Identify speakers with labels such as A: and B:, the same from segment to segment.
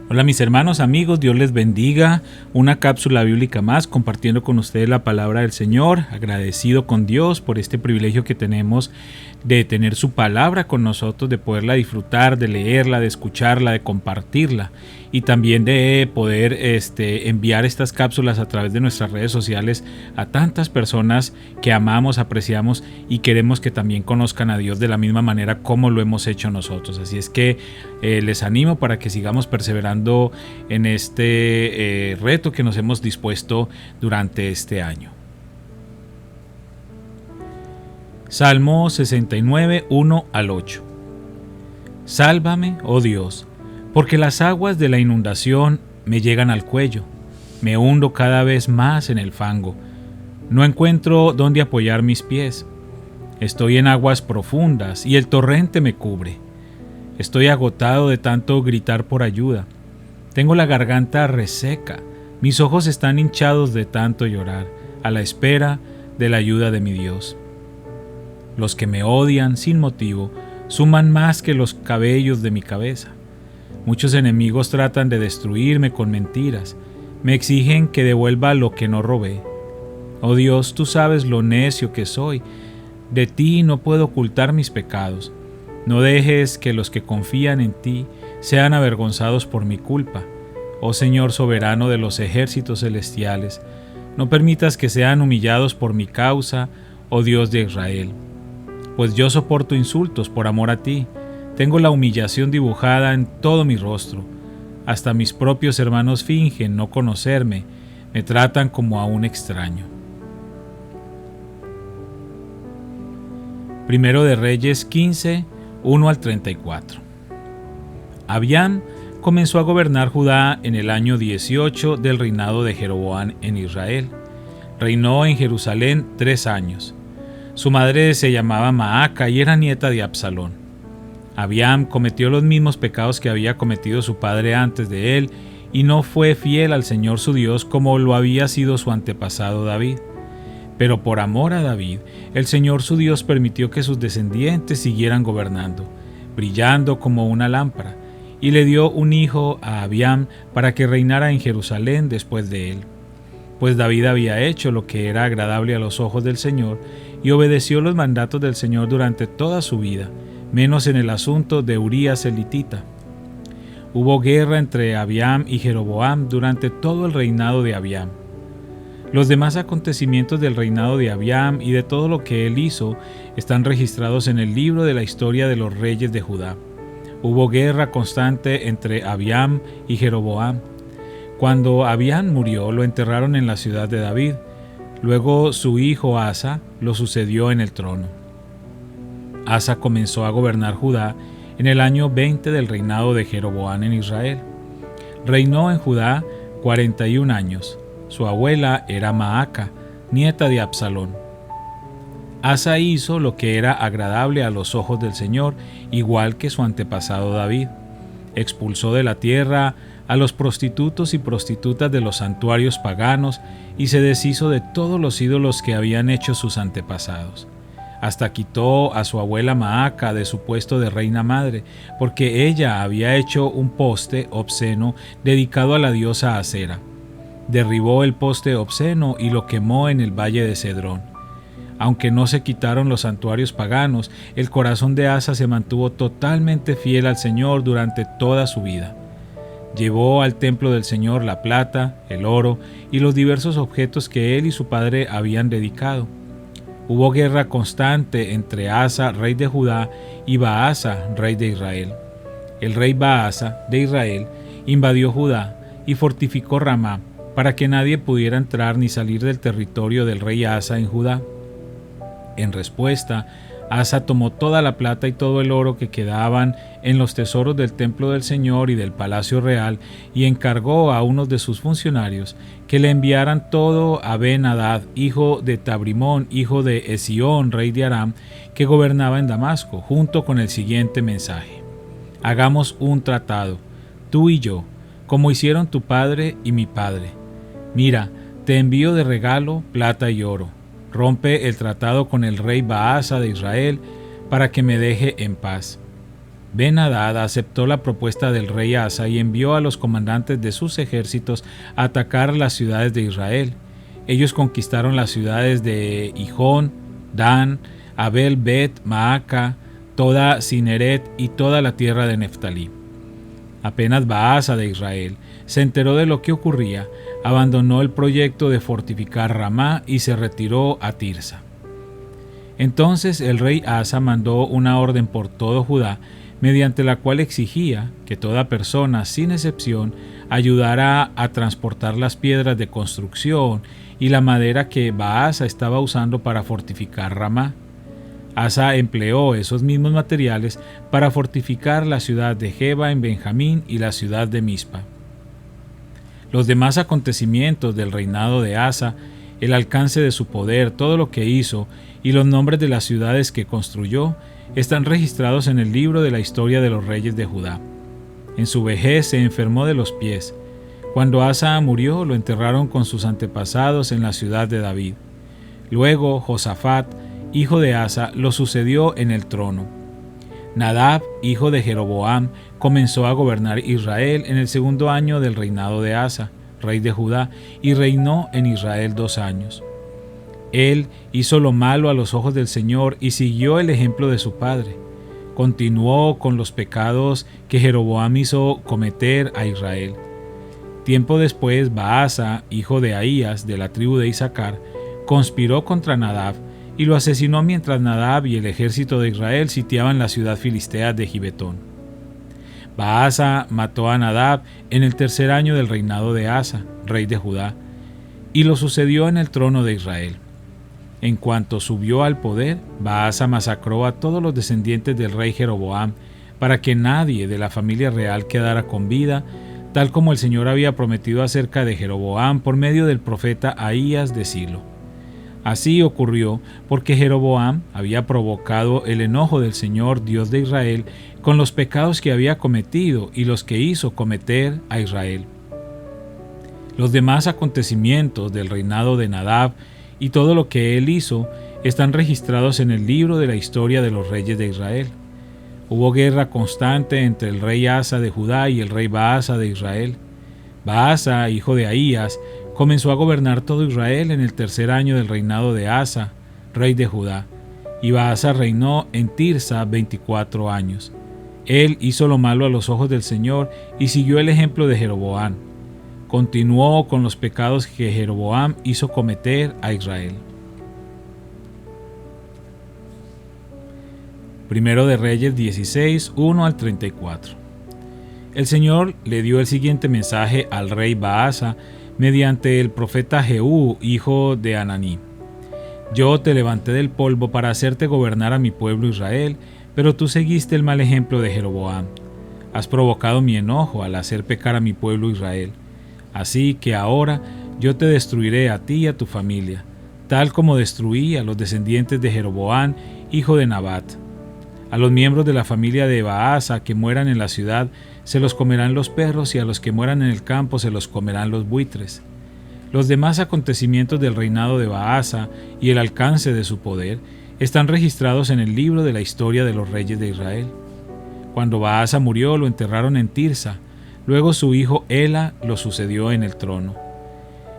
A: Hola mis hermanos, amigos, Dios les bendiga. Una cápsula bíblica más, compartiendo con ustedes la palabra del Señor. Agradecido con Dios por este privilegio que tenemos de tener su palabra con nosotros, de poderla disfrutar, de leerla, de escucharla, de compartirla y también de poder enviar estas cápsulas a través de nuestras redes sociales a tantas personas que amamos, apreciamos y queremos que también conozcan a Dios de la misma manera como lo hemos hecho nosotros. Así es que les animo para que sigamos perseverando en este reto que nos hemos dispuesto durante este año. Salmo 69, 1 al 8. Sálvame, oh Dios, porque las aguas de la inundación me llegan al cuello. Me hundo cada vez más en el fango. No encuentro dónde apoyar mis pies. Estoy en aguas profundas y el torrente me cubre. Estoy agotado de tanto gritar por ayuda. Tengo la garganta reseca. Mis ojos están hinchados de tanto llorar, a la espera de la ayuda de mi Dios. Los que me odian sin motivo suman más que los cabellos de mi cabeza. Muchos enemigos tratan de destruirme con mentiras. Me exigen que devuelva lo que no robé. Oh Dios, tú sabes lo necio que soy. De ti no puedo ocultar mis pecados. No dejes que los que confían en ti sean avergonzados por mi culpa. Oh Señor soberano de los ejércitos celestiales, no permitas que sean humillados por mi causa, oh Dios de Israel. Pues yo soporto insultos por amor a ti. Tengo la humillación dibujada en todo mi rostro. Hasta mis propios hermanos fingen no conocerme, me tratan como a un extraño. Primero de Reyes 15, 1 al 34. Abiam comenzó a gobernar Judá en el año 18 del reinado de Jeroboam en Israel. Reinó en Jerusalén 3 años. Su madre se llamaba Maaca y era nieta de Absalón. Abiam cometió los mismos pecados que había cometido su padre antes de él y no fue fiel al Señor su Dios como lo había sido su antepasado David. Pero por amor a David, el Señor su Dios permitió que sus descendientes siguieran gobernando, brillando como una lámpara, y le dio un hijo a Abiam para que reinara en Jerusalén después de él. Pues David había hecho lo que era agradable a los ojos del Señor y obedeció los mandatos del Señor durante toda su vida, menos en el asunto de Urías el hitita. Hubo guerra entre Abiam y Jeroboam durante todo el reinado de Abiam. Los demás acontecimientos del reinado de Abiam y de todo lo que él hizo están registrados en el libro de la historia de los reyes de Judá. Hubo guerra constante entre Abiam y Jeroboam. Cuando Abiam murió, lo enterraron en la ciudad de David. Luego su hijo Asa lo sucedió en el trono. Asa comenzó a gobernar Judá en el año 20 del reinado de Jeroboam en Israel. Reinó en Judá 41 años. Su abuela era Maaca, nieta de Absalón. Asa hizo lo que era agradable a los ojos del Señor, igual que su antepasado David. Expulsó de la tierra a los prostitutos y prostitutas de los santuarios paganos y se deshizo de todos los ídolos que habían hecho sus antepasados. Hasta quitó a su abuela Maaca de su puesto de reina madre, porque ella había hecho un poste obsceno dedicado a la diosa Acera. Derribó el poste obsceno y lo quemó en el valle de Cedrón. Aunque no se quitaron los santuarios paganos, el corazón de Asa se mantuvo totalmente fiel al Señor durante toda su vida. Llevó al templo del Señor la plata, el oro y los diversos objetos que él y su padre habían dedicado. Hubo guerra constante entre Asa, rey de Judá, y Baasa, rey de Israel. El rey Baasa, de Israel, invadió Judá y fortificó Ramá, para que nadie pudiera entrar ni salir del territorio del rey Asa en Judá. En respuesta, Asa tomó toda la plata y todo el oro que quedaban en los tesoros del templo del Señor y del palacio real y encargó a unos de sus funcionarios que le enviaran todo a Ben-Hadad, hijo de Tabrimón, hijo de Esión, rey de Aram, que gobernaba en Damasco, junto con el siguiente mensaje: hagamos un tratado, tú y yo, como hicieron tu padre y mi padre. Mira, te envío de regalo plata y oro. Rompe el tratado con el rey Baasa de Israel para que me deje en paz. Ben-Hadad aceptó la propuesta del rey Asa y envió a los comandantes de sus ejércitos a atacar las ciudades de Israel. Ellos conquistaron las ciudades de Gijón, Dan, Abel Bet, Maaca, toda Cineret y toda la tierra de Neftalí. Apenas Baasa de Israel se enteró de lo que ocurría, abandonó el proyecto de fortificar Ramá y se retiró a Tirsa. Entonces el rey Asa mandó una orden por todo Judá, mediante la cual exigía que toda persona, sin excepción, ayudara a transportar las piedras de construcción y la madera que Baasa estaba usando para fortificar Ramá. Asa empleó esos mismos materiales para fortificar la ciudad de Geba en Benjamín y la ciudad de Mizpa. Los demás acontecimientos del reinado de Asa, el alcance de su poder, todo lo que hizo y los nombres de las ciudades que construyó, están registrados en el libro de la historia de los reyes de Judá. En su vejez se enfermó de los pies. Cuando Asa murió, lo enterraron con sus antepasados en la ciudad de David. Luego Josafat, hijo de Asa, lo sucedió en el trono. Nadab, hijo de Jeroboam, comenzó a gobernar Israel en el segundo año del reinado de Asa, rey de Judá, y reinó en Israel 2 años. Él hizo lo malo a los ojos del Señor y siguió el ejemplo de su padre. Continuó con los pecados que Jeroboam hizo cometer a Israel. Tiempo después, Baasa, hijo de Ahías, de la tribu de Isaacar, conspiró contra Nadab y lo asesinó mientras Nadab y el ejército de Israel sitiaban la ciudad filistea de Gibetón. Baasa mató a Nadab en el 3er año del reinado de Asa, rey de Judá, y lo sucedió en el trono de Israel. En cuanto subió al poder, Baasa masacró a todos los descendientes del rey Jeroboam, para que nadie de la familia real quedara con vida, tal como el Señor había prometido acerca de Jeroboam por medio del profeta Ahías de Silo. Así ocurrió porque Jeroboam había provocado el enojo del Señor, Dios de Israel, con los pecados que había cometido y los que hizo cometer a Israel. Los demás acontecimientos del reinado de Nadab y todo lo que él hizo están registrados en el libro de la historia de los reyes de Israel. Hubo guerra constante entre el rey Asa de Judá y el rey Baasa de Israel. Baasa, hijo de Ahías, comenzó a gobernar todo Israel en el 3er año del reinado de Asa, rey de Judá, y Baasa reinó en Tirsa 24 años. Él hizo lo malo a los ojos del Señor y siguió el ejemplo de Jeroboam. Continuó con los pecados que Jeroboam hizo cometer a Israel. Primero de Reyes 16, 1 al 34. El Señor le dio el siguiente mensaje al rey Baasa mediante el profeta Jehú, hijo de Ananí. Yo te levanté del polvo para hacerte gobernar a mi pueblo Israel, pero tú seguiste el mal ejemplo de Jeroboam. Has provocado mi enojo al hacer pecar a mi pueblo Israel. Así que ahora yo te destruiré a ti y a tu familia, tal como destruí a los descendientes de Jeroboam, hijo de Nabat. A los miembros de la familia de Baasa que mueran en la ciudad se los comerán los perros, y a los que mueran en el campo se los comerán los buitres. Los demás acontecimientos del reinado de Baasa y el alcance de su poder están registrados en el libro de la historia de los reyes de Israel. Cuando Baasa murió, lo enterraron en Tirsa. Luego su hijo Ela lo sucedió en el trono.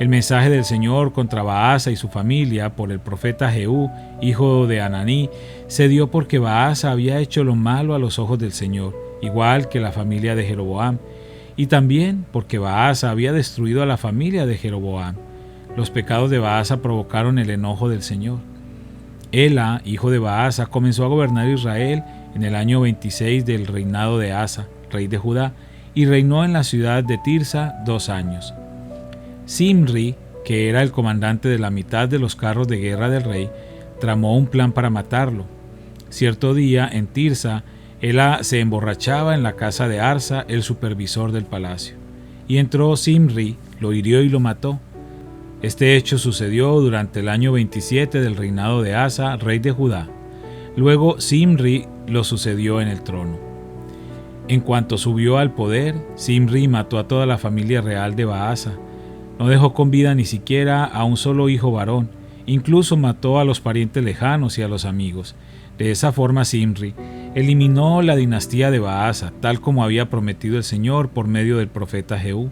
A: El mensaje del Señor contra Baasa y su familia por el profeta Jehú, hijo de Ananí, se dio porque Baasa había hecho lo malo a los ojos del Señor, igual que la familia de Jeroboam, y también porque Baasa había destruido a la familia de Jeroboam. Los pecados de Baasa provocaron el enojo del Señor. Ela, hijo de Baasa, comenzó a gobernar Israel en el año 26 del reinado de Asa, rey de Judá, y reinó en la ciudad de Tirsa 2 años. Simri, que era el comandante de la mitad de los carros de guerra del rey, tramó un plan para matarlo. Cierto día, en Tirsa, Ela se emborrachaba en la casa de Arsa, el supervisor del palacio, y entró Simri, lo hirió y lo mató. Este hecho sucedió durante el año 27 del reinado de Asa, rey de Judá. Luego Simri lo sucedió en el trono. En cuanto subió al poder, Simri mató a toda la familia real de Baasa. No dejó con vida ni siquiera a un solo hijo varón, incluso mató a los parientes lejanos y a los amigos. De esa forma Simri eliminó la dinastía de Baasa, tal como había prometido el Señor por medio del profeta Jehú.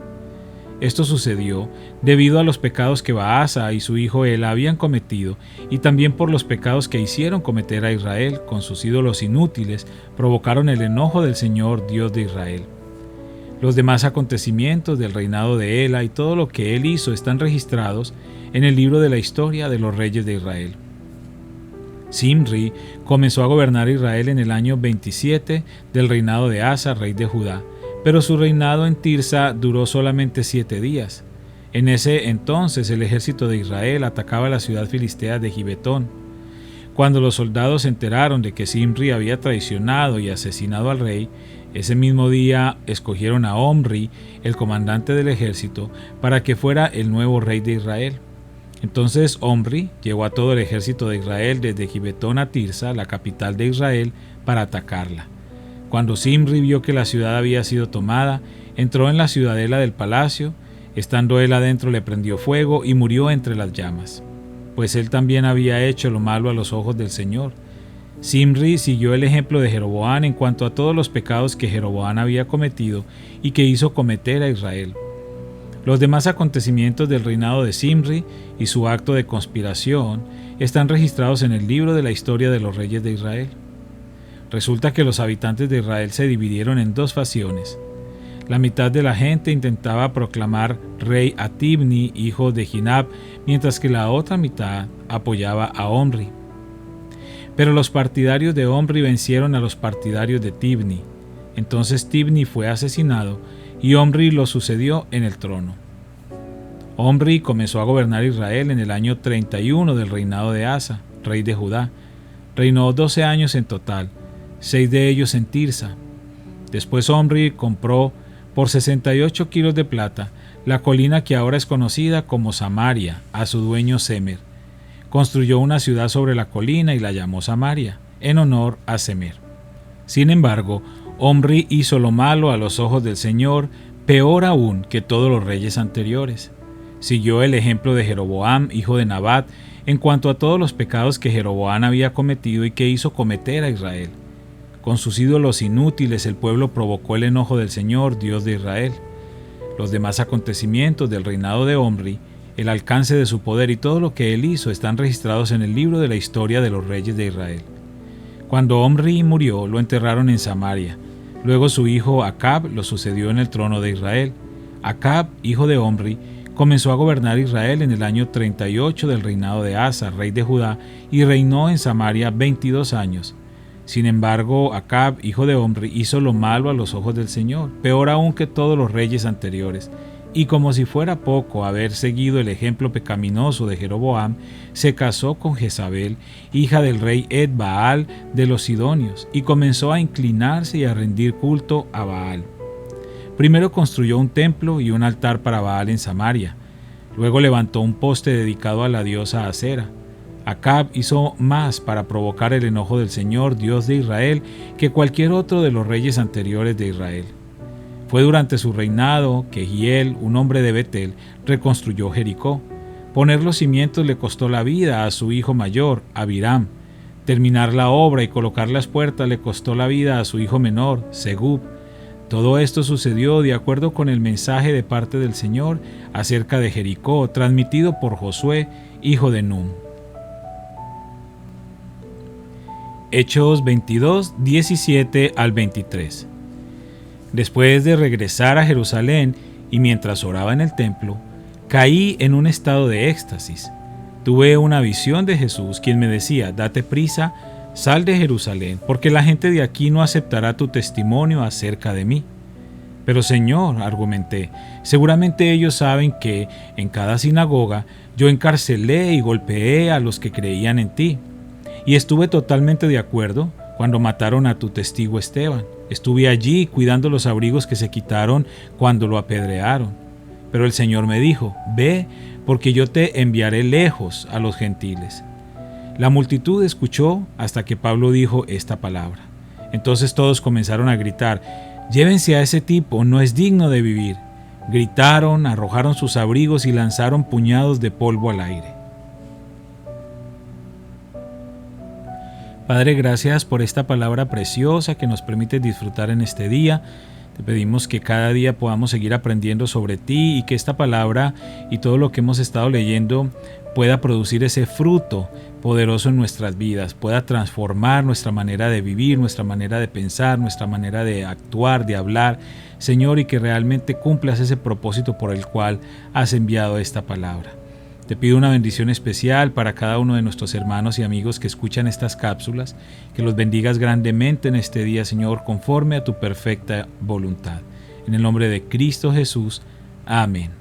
A: Esto sucedió debido a los pecados que Baasa y su hijo Ela habían cometido, y también por los pecados que hicieron cometer a Israel con sus ídolos inútiles, provocaron el enojo del Señor, Dios de Israel. Los demás acontecimientos del reinado de Ela y todo lo que él hizo están registrados en el libro de la historia de los reyes de Israel. Zimri comenzó a gobernar Israel en el año 27 del reinado de Asa, rey de Judá, pero su reinado en Tirsa duró solamente 7 días. En ese entonces el ejército de Israel atacaba la ciudad filistea de Gibetón. Cuando los soldados se enteraron de que Zimri había traicionado y asesinado al rey, ese mismo día escogieron a Omri, el comandante del ejército, para que fuera el nuevo rey de Israel. Entonces Omri llevó a todo el ejército de Israel desde Gibetón a Tirsa, la capital de Israel, para atacarla. Cuando Zimri vio que la ciudad había sido tomada, entró en la ciudadela del palacio. Estando él adentro, le prendió fuego y murió entre las llamas, pues él también había hecho lo malo a los ojos del Señor. Zimri siguió el ejemplo de Jeroboam en cuanto a todos los pecados que Jeroboam había cometido y que hizo cometer a Israel. Los demás acontecimientos del reinado de Zimri y su acto de conspiración están registrados en el libro de la historia de los reyes de Israel. Resulta que los habitantes de Israel se dividieron en 2 facciones. La mitad de la gente intentaba proclamar rey a Tibni, hijo de Ginab, mientras que la otra mitad apoyaba a Omri. Pero los partidarios de Omri vencieron a los partidarios de Tibni. Entonces Tibni fue asesinado y Omri lo sucedió en el trono. Omri comenzó a gobernar Israel en el año 31 del reinado de Asa, rey de Judá. Reinó 12 años en total, 6 de ellos en Tirsa. Después Omri compró por 68 kilos de plata la colina que ahora es conocida como Samaria, a su dueño Semer. Construyó una ciudad sobre la colina y la llamó Samaria, en honor a Semer. Sin embargo, Omri hizo lo malo a los ojos del Señor, peor aún que todos los reyes anteriores. Siguió el ejemplo de Jeroboam, hijo de Nabat, en cuanto a todos los pecados que Jeroboam había cometido y que hizo cometer a Israel. Con sus ídolos inútiles el pueblo provocó el enojo del Señor, Dios de Israel. Los demás acontecimientos del reinado de Omri, el alcance de su poder y todo lo que él hizo están registrados en el libro de la historia de los reyes de Israel. Cuando Omri murió, lo enterraron en Samaria. Luego su hijo Acab lo sucedió en el trono de Israel. Acab, hijo de Omri, comenzó a gobernar Israel en el año 38 del reinado de Asa, rey de Judá, y reinó en Samaria 22 años. Sin embargo, Acab, hijo de Omri, hizo lo malo a los ojos del Señor, peor aún que todos los reyes anteriores. Y como si fuera poco haber seguido el ejemplo pecaminoso de Jeroboam, se casó con Jezabel, hija del rey Ed-Baal de los Sidonios, y comenzó a inclinarse y a rendir culto a Baal. Primero construyó un templo y un altar para Baal en Samaria. Luego levantó un poste dedicado a la diosa Asera. Acab hizo más para provocar el enojo del Señor, Dios de Israel, que cualquier otro de los reyes anteriores de Israel. Fue durante su reinado que Jehiel, un hombre de Betel, reconstruyó Jericó. Poner los cimientos le costó la vida a su hijo mayor, Abiram. Terminar la obra y colocar las puertas le costó la vida a su hijo menor, Segub. Todo esto sucedió de acuerdo con el mensaje de parte del Señor acerca de Jericó, transmitido por Josué, hijo de Nun. Hechos 22, 17 al 23. Después de regresar a Jerusalén y mientras oraba en el templo, caí en un estado de éxtasis. Tuve una visión de Jesús, quien me decía: date prisa, sal de Jerusalén, porque la gente de aquí no aceptará tu testimonio acerca de mí. Pero Señor, argumenté, seguramente ellos saben que en cada sinagoga yo encarcelé y golpeé a los que creían en ti. Y estuve totalmente de acuerdo cuando mataron a tu testigo Esteban. Estuve allí cuidando los abrigos que se quitaron cuando lo apedrearon. Pero el Señor me dijo: ve, porque yo te enviaré lejos a los gentiles. La multitud escuchó hasta que Pablo dijo esta palabra. Entonces todos comenzaron a gritar: llévense a ese tipo, no es digno de vivir. Gritaron, arrojaron sus abrigos y lanzaron puñados de polvo al aire. Padre, gracias por esta palabra preciosa que nos permite disfrutar en este día. Te pedimos que cada día podamos seguir aprendiendo sobre ti y que esta palabra y todo lo que hemos estado leyendo pueda producir ese fruto poderoso en nuestras vidas, pueda transformar nuestra manera de vivir, nuestra manera de pensar, nuestra manera de actuar, de hablar, Señor, y que realmente cumplas ese propósito por el cual has enviado esta palabra. Te pido una bendición especial para cada uno de nuestros hermanos y amigos que escuchan estas cápsulas, que los bendigas grandemente en este día, Señor, conforme a tu perfecta voluntad. En el nombre de Cristo Jesús. Amén.